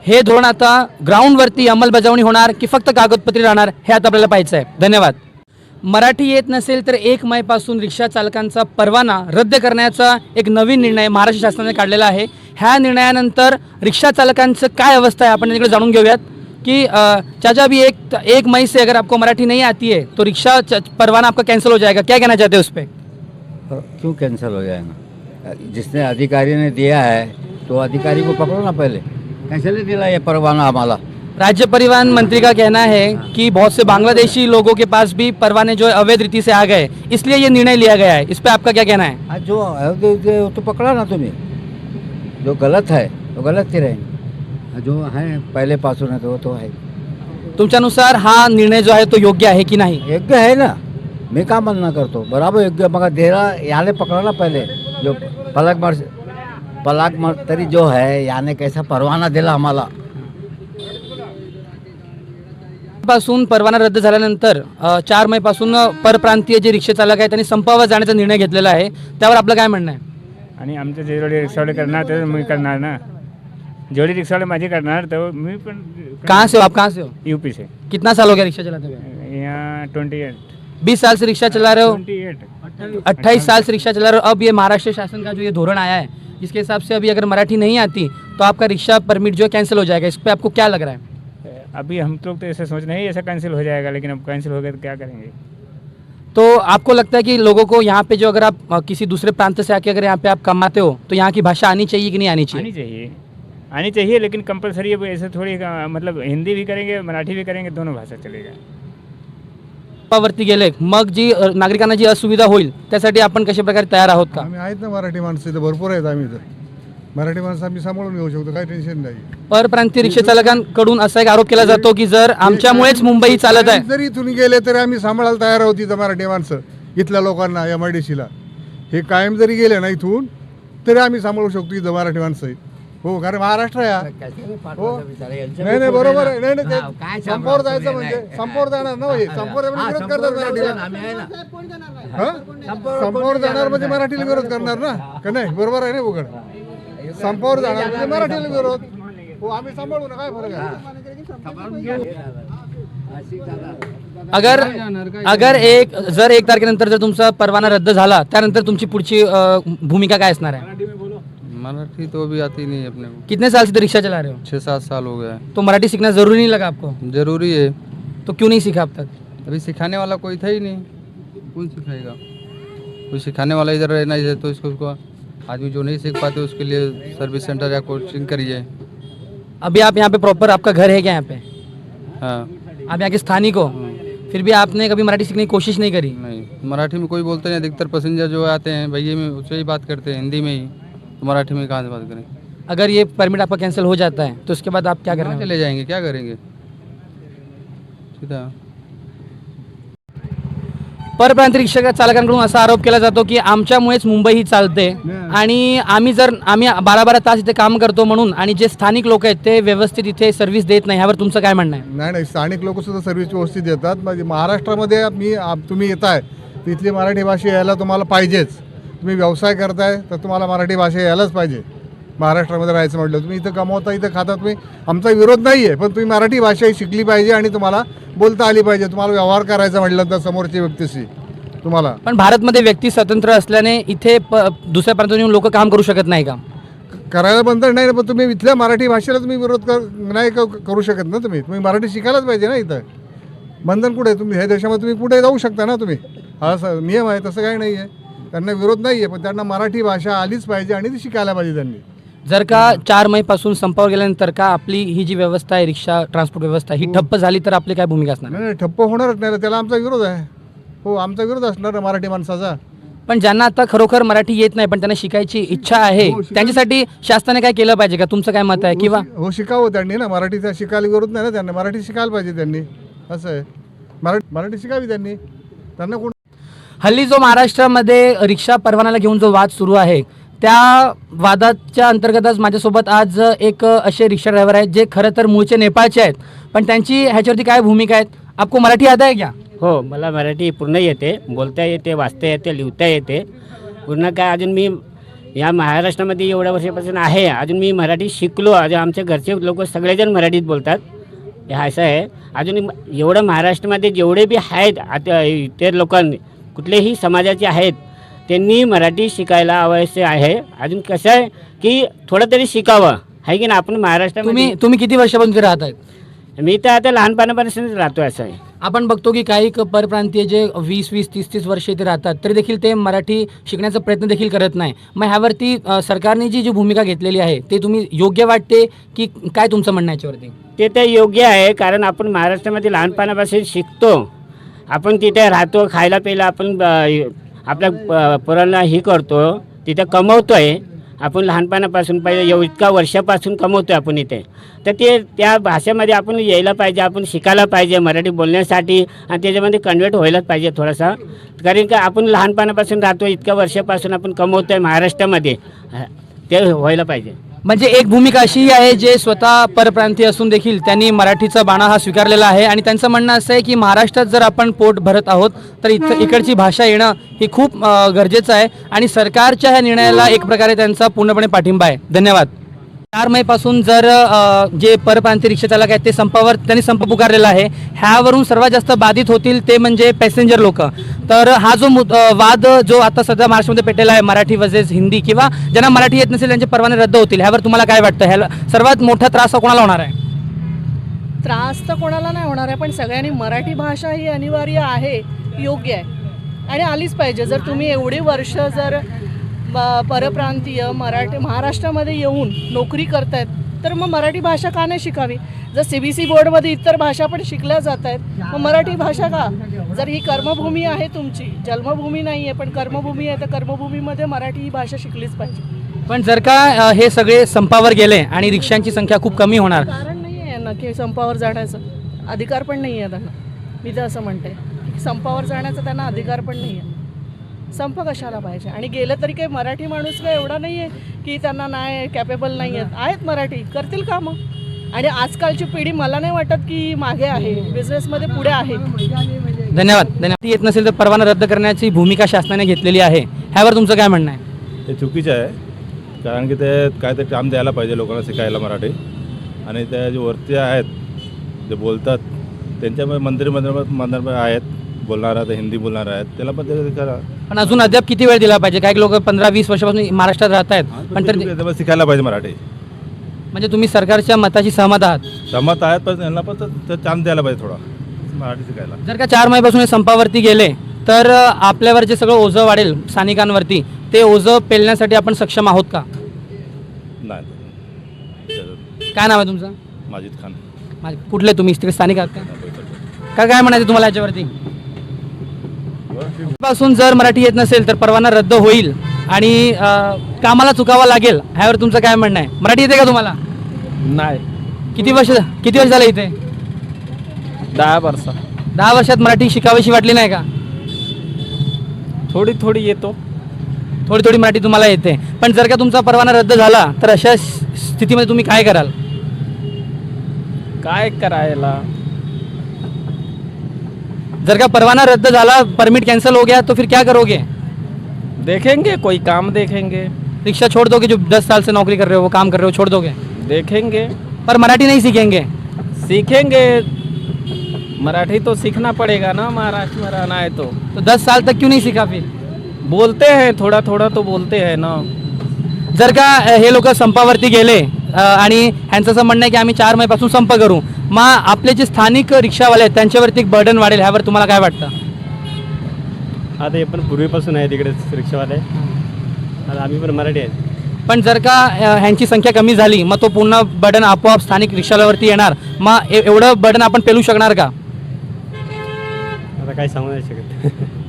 हे धोरण आता ग्राउंडवरती अंमलबजावणी होणार की फक्त कागदपत्री राहणार हे आता आपल्याला पाहायचं आहे. धन्यवाद. मराठी येत नसेल तर 1 मेपासून रिक्षा चालकांचा परवाना रद्द करण्याचा एक नवीन निर्णय महाराष्ट्र शासनाने काढलेला आहे. ह्या निर्णयानंतर रिक्षा चालकांचं काय अवस्था है आपण इकडे जाणून घेऊयात कि चाचा अभी एक मई से अगर आपको मराठी नहीं आती है तो रिक्शा परवाना आपका कैंसिल हो जाएगा, क्या कहना चाहते हैं उस पर? क्यों कैंसिल हो जाएगा? जिसने अधिकारी ने दिया है तो अधिकारी को पकड़ो ना, पहले कैसे दिला ये परवाना हमारा? राज्य परिवहन मंत्री का कहना है कि बहुत से बांग्लादेशी लोगों के पास भी परवाने जो है अवैध रीति से आ गए, इसलिए ये निर्णय लिया गया है. इस पर आपका क्या कहना है? आज जो है तो पकड़ा ना तुम्हें, जो गलत है तो गलत ही रहेंगे, जो है पहले पासून है तो वो तो है. तुमच्यानुसार हा निर्णय जो आहे तो योग्य आहे की नाही? योग्य है ना, मैं का मना करतो, बराबर योग्य. मगर देरा याने पकड़ा ना पहले, जो पलक मर तरी जो है याने कैसा परवाना दिला आम्हाला. पासून परवाना रद्द झाल्यानंतर 4 मे पासून परप्रांतीय जे रिक्षा चालक आहेत त्यांनी संपावर जाण्याचा निर्णय घेतलेला आहे, त्यावर आपलं काय म्हणणं आहे? आणि आमचे जेवढे रिक्षावाले करणार ते मी करणार ना, जेवढे रिक्षावाले माझे करणार तर मी पण. कहाँ से हो आप? कहाँ से हो? यूपी से. कितना साल हो गया रिक्शा चलाते हुए? यहाँ 28. 20 साल से रिक्शा चला रहे हो? 28 साल से रिक्शा चला रहे हो. अब ये महाराष्ट्र शासन का जो ये धोरण आया है जिसके हिसाब से अभी अगर मराठी नहीं आती तो आपका रिक्शा परमिट जो है कैंसिल हो जाएगा, इस पर आपको क्या लग रहा है? अभी हम लोग तो ऐसे सोच रहे हैं ऐसा कैंसिल हो जाएगा, लेकिन अब कैंसिल हो गया तो क्या करेंगे? तो आपको लगता है कि लोगों को यहाँ पे जो अगर आप किसी दूसरे प्रांत से आके अगर यहाँ पे आप कमाते हो तो यहाँ की भाषा आनी चाहिए कि नहीं आनी चाहिए? आनी चाहिए लेकिन कंपलसरी है, ऐसे थोड़ी मतलब हिंदी भी करेंगे मराठी भी करेंगे, दोनों भाषा चलेगा. वरती गेले मग जी नागरिकांना जी असुविधा होईल त्यासाठी आपण कशा प्रकारे तयार आहोत का? आम्ही आहेत ना, मराठी माणसं इथं भरपूर आहेत. आम्ही इथं मराठी माणसं आम्ही सांभाळून घेऊ शकतो, काही टेन्शन नाही. परप्रांतीय रिक्षा चालकांकडून असा एक आरोप केला जातो की जर आमच्यामुळेच मुंबई चालत आहे. जरी इथून गेले तरी आम्ही सांभाळायला तयार आहोत इथं मराठी माणसं, इथल्या लोकांना. MIDCला हे कायम जरी गेले ना इथून तरी आम्ही सांभाळू शकतो इथं मराठी माणसं. हो, कारण महाराष्ट्र आहे हा. हो, नाही नाही बरोबर आहे. नाही नाही ते संपावर जायचं म्हणजे संपावर जाणार ना, संपावर विरोध करणार मराठीला. संपावर जाणार म्हणजे मराठीला विरोध करणार ना, का नाही? बरोबर आहे ना उघड. संपावर जाणार म्हणजे मराठीला विरोध. हो, आम्ही सांभाळू ना, काय फरक आहे? जर एक तारखेनंतर जर तुमचा परवाना रद्द झाला त्यानंतर तुमची पुढची भूमिका काय असणार आहे? मराठी तो अभी आती नहीं है अपने को. कितने साल से तो रिक्शा चला रहे हो? 6-7 साल हो गया है. तो मराठी सीखना जरूरी नहीं लगा आपको? जरूरी है. तो क्यों नहीं सीखा अब तक? अभी सिखाने वाला कोई था ही नहीं, कौन सिखाएगा? कोई सिखाने वाला इधर रहना है तो उसको आदमी जो नहीं सीख पाते उसके लिए सर्विस सेंटर या कोचिंग करिए. अभी आप यहाँ पे प्रॉपर आपका घर है क्या यहाँ पे? हाँ. आप यहाँ के स्थानिक हो, फिर भी आपने कभी मराठी सीखने की कोशिश नहीं करी? नहीं, मराठी में कोई बोलते नहीं. अधिकतर पैसेंजर जो आते हैं भैया में उससे ही बात करते हैं हिंदी में ही, तो मराठी में कहाँ से बात करें? अगर ये परमिट आपका कैंसिल हो जाता है तो उसके बाद आप क्या कहाँ करेंगे? चले जाएंगे, क्या करेंगे? सीधा परप्रांतीय रिक्षा चालकांकडून असा आरोप केला जातो की आमच्यामुळेच मुंबई ही चालते आणि आम्ही 12-12 तास इथे काम करतो म्हणून, आणि जे स्थानिक लोक आहेत ते व्यवस्थित इथे सर्व्हिस देत नाही. ह्यावर तुमचं काय म्हणणं आहे? नाही नाही, स्थानिक लोक सुद्धा सर्व्हिस व्यवस्थित देतात. म्हणजे महाराष्ट्रामध्ये तुम्ही येताय तिथली मराठी भाषा यायला तुम्हाला पाहिजेच. तुम्ही व्यवसाय करताय तर तुम्हाला मराठी भाषा यायलाच पाहिजे. महाराष्ट्रामध्ये राहायचं म्हटलं, तुम्ही इथं कमवता इथं खाता, तुम्ही आमचा विरोध नाही आहे, पण तुम्ही मराठी भाषा ही शिकली पाहिजे आणि तुम्हाला बोलता आली पाहिजे. तुम्हाला व्यवहार करायचा म्हटलं तर समोरच्या व्यक्तीशी तुम्हाला. पण भारतमध्ये व्यक्ती स्वतंत्र असल्याने इथे दुसऱ्या प्रांतातून येऊन लोक काम करू शकत नाही का? करायला बंधन नाही ना, पण तुम्ही इथल्या मराठी भाषेला तुम्ही विरोध नाही करू शकत ना. तुम्ही मराठी शिकायलाच पाहिजे ना. इथं बंधन कुठे? तुम्ही ह्या देशामध्ये तुम्ही कुठे जाऊ शकता ना. तुम्ही हा नियम आहे, तसं काही नाही आहे. त्यांना विरोध नाही आहे, पण त्यांना मराठी भाषा आलीच पाहिजे आणि ती शिकायला पाहिजे त्यांनी. जर का 4 मे पासून संपावर गेल्यानंतर का आपली ही जी व्यवस्था आहे, रिक्षा ट्रान्सपोर्ट व्यवस्था ही ठप्प झाली तर आपली काय भूमिका असणार? नाही ठप्प होणारच नाही, त्याला आमचा विरोध आहे. हो, आमचा विरोध असणार मराठी माणसाचा. पण ज्यांना आता खरोखर मराठी येत नाही पण त्यांना शिकायची इच्छा आहे त्यांच्यासाठी शासनाने काय केलं पाहिजे का? तुमचं काय मत आहे? किंवा हो, शिकावं त्यांनी ना. मराठीचा शिकायला विरोध नाही ना त्यांना, मराठी शिकायला पाहिजे त्यांनी. असं आहे, मराठी शिकावी त्यांनी. त्यांना कोण हल्ली जो महाराष्ट्रामध्ये रिक्षा परवानाला घेऊन जो वाद सुरू आहे त्या वादाच्या अंतर्गतच माझ्यासोबत आज एक असे रिक्षा ड्रायव्हर आहेत जे खरं तर मूळचे नेपाळचे आहेत, पण त्यांची ह्याच्यावरती काय भूमिका आहेत? आपको मराठी आता है क्या? हो, मला मराठी पूर्ण येते, बोलता येते, वाचता येते, लिहिता येते. पूर्ण काय अजून मी या महाराष्ट्रामध्ये एवढ्या वर्षापासून आहे, अजून मी मराठी शिकलो, अजून आमच्या घरचे लोक सगळेजण मराठीत बोलतात. हे असं आहे. अजून एवढं महाराष्ट्रामध्ये जेवढे बी आहेत आता ते लोकांनी कुठलेही समाजाचे आहेत त्यांनी मराठी शिकायला आवश्यक आहे. अजून कसं आहे की थोडं तरी शिकावं आहे की ना. आपण महाराष्ट्रामध्ये तुम्ही किती वर्षापासून इथे राहत आहेत? मी तर आता लहानपणापासूनच राहतो असं आहे. आपण बघतो की काही परप्रांतीय जे 20-20, 30-30 वर्ष इथे राहतात तरी देखील ते मराठी शिकण्याचा प्रयत्न देखील करत नाही. मग ह्यावरती सरकारने जी भूमिका घेतलेली आहे ते तुम्ही योग्य वाटते की काय तुमचं म्हणणं आहे याच्यावरती? ते तर योग्य आहे, कारण आपण महाराष्ट्रामध्ये लहानपणापासून शिकतो, आपण तिथे राहतो, खायला प्यायला आपण आपल्या पोरांना ही करतो, तिथे कमवतो आहे. आपण लहानपणापासून पहिले इतका वर्षापासून कमवतो आहे आपण इथे. तर ते त्या भाषेमध्ये आपण यायला पाहिजे, आपण शिकायला पाहिजे मराठी बोलण्यासाठी, आणि त्याच्यामध्ये कन्वर्ट व्हायलाच पाहिजे थोडासा. कारण का आपण लहानपणापासून राहतो, इतक्या वर्षापासून आपण कमवतो आहे महाराष्ट्रामध्ये, ते व्हायला पाहिजे. म्हणजे एक भूमिका अशी आहे जे स्वतः परप्रांतीय असून देखील त्यांनी मराठीचा बाणा हा स्वीकारलेला आहे आणि त्यांचं म्हणणं असं आहे की महाराष्ट्रात जर आपण पोट भरत आहोत तर इकडची भाषा येणं ही खूप गरजेचं आहे आणि सरकारच्या ह्या निर्णयाला एक प्रकारे त्यांचा पूर्णपणे पाठिंबा आहे. धन्यवाद. 4 मेपासून जर जे परप्रांतीय रिक्षा चालक आहेत ते त्यांनी संप पुकारलेला आहे. ह्यावरून सर्वात जास्त बाधित होतील ते म्हणजे पॅसेंजर लोक. तर हा जो वाद जो आता सध्या महाराष्ट्रामध्ये पेटलेला आहे मराठी वर्सेस हिंदी, किंवा ज्यांना मराठी येत नसेल त्यांचे परवाने रद्द होतील, ह्यावर तुम्हाला काय वाटतं? ह्याला सर्वात मोठा त्रास कोणाला होणार आहे? त्रास तर कोणाला नाही होणार आहे, पण सगळ्यांनी मराठी भाषा ही अनिवार्य आहे, योग्य आहे आणि आलीच पाहिजे. जर तुम्ही एवढी वर्ष जर परप्रांतीय महाराष्ट्रामध्ये येऊन नोकरी करतायत तर मग मराठी भाषा का नाही शिकावी? जर CBSE बोर्डमध्ये इतर भाषा पण शिकल्या जात आहेत, मग मराठी भाषा का? जर ही कर्मभूमी आहे तुमची, जन्मभूमी नाही आहे पण कर्मभूमी आहे, तर कर्मभूमीमध्ये मराठी ही भाषा शिकलीच पाहिजे. पण जर का हे सगळे संपावर गेले आणि रिक्षांची संख्या खूप कमी होणार, कारण नाही आहे ना की संपावर जाण्याचं अधिकार पण नाही आहे त्यांना. मी तर असं म्हणते संपावर जाण्याचा त्यांना अधिकार पण नाही आहे. संप कशाला पाहिजे? आणि गेलं तरी काही मराठी माणूस काय एवढा नाही आहे की त्यांना नाही कॅपेबल नाही आहेत मराठी, करतील का मग? आणि आजकालची पिढी मला नाही वाटत की मागे आहे, बिझनेसमध्ये पुढे आहे. धन्यवाद. येत नसेल तर परवाना रद्द करण्याची भूमिका शासनाने घेतलेली आहे, ह्यावर तुमचं काय म्हणणं आहे? हे चुकीचं आहे, कारण की ते काय ते काम द्यायला पाहिजे लोकांना शिकायला मराठी. आणि त्या जे वरती आहेत जे बोलतात त्यांच्यामध्ये मंदिर आहेत बोलणार आहेत, हिंदी बोलणार आहेत, त्याला पण ते करा. पण अजून अद्याप किती वेळ दिला पाहिजे? काही लोक 15-20 वर्षापासून महाराष्ट्रात राहत आहेत, पण तर शिकायला पाहिजे मराठी. म्हणजे तुम्ही सरकारच्या मताशी सहमत आहात? सहमत आहेत, पण त्यांना पण चान्स द्यायला पाहिजे थोडा मराठी शिकायला. जर का 4 महिन्यापासून हे संपावरती गेले तर आपल्यावर जे सगळं ओझं वाढेल स्थानिकांवरती, ते ओझं पेलण्यासाठी आपण सक्षम आहोत का? नाही. काय नाव आहे तुमचं? माजिद खान. कुठले तुम्ही? तिकडे स्थानिक आहात का? काय म्हणायचं तुम्हाला याच्यावरती? पासून जर मराठी येत नसेल तर परवाना रद्द होईल आणि कामाला चुकावं लागेल, ह्यावर तुमचं काय म्हणणं आहे? मराठी येते का तुम्हाला? नाही. किती वर्ष झालं इथे? 10 वर्ष. 10 वर्षात मराठी शिकावीशी वाटली नाही का? थोडी थोडी येतो. थोडी मराठी तुम्हाला येते. पण जर का तुमचा परवाना रद्द झाला तर अशा स्थितीमध्ये तुम्ही काय कराल? काय करायला? जर का परवाना रद्द झाला, परमिट कैंसिल हो गया तो फिर क्या करोगे? देखेंगे, कोई काम देखेंगे. रिक्शा छोड़ दोगे? जो 10 साल से नौकरी कर रहे हो, वो काम कर रहे हो, छोड़ दोगे? देखेंगे. पर मराठी नहीं सीखेंगे? सीखेंगे. मराठी तो सीखना पड़ेगा ना, महाराष्ट्र में रहना है तो 10 साल तक क्यों नहीं सीखा फिर? बोलते हैं, थोड़ा थोड़ा तो बोलते हैं ना. जर का हे लोक संपावरती गेले आणि ह्यांचं असं म्हणणं आहे की आम्ही 4 महिन्यापासून संप करू, मग आपले जे स्थानिक रिक्षावाले आहेत त्यांच्यावरती एक बर्डन वाढेल, ह्यावर तुम्हाला काय वाटतं? आता हे पण पूर्वीपासून आहे तिकडे रिक्षावाले, आता आम्ही पण मराठी आहेत. पण जर का ह्यांची संख्या कमी झाली मग तो पुन्हा बर्डन आपोआप स्थानिक रिक्षावाल्यावरती येणार, मग एवढं बर्डन आपण पेलू शकणार का? आता काय सांगू नाही शकत.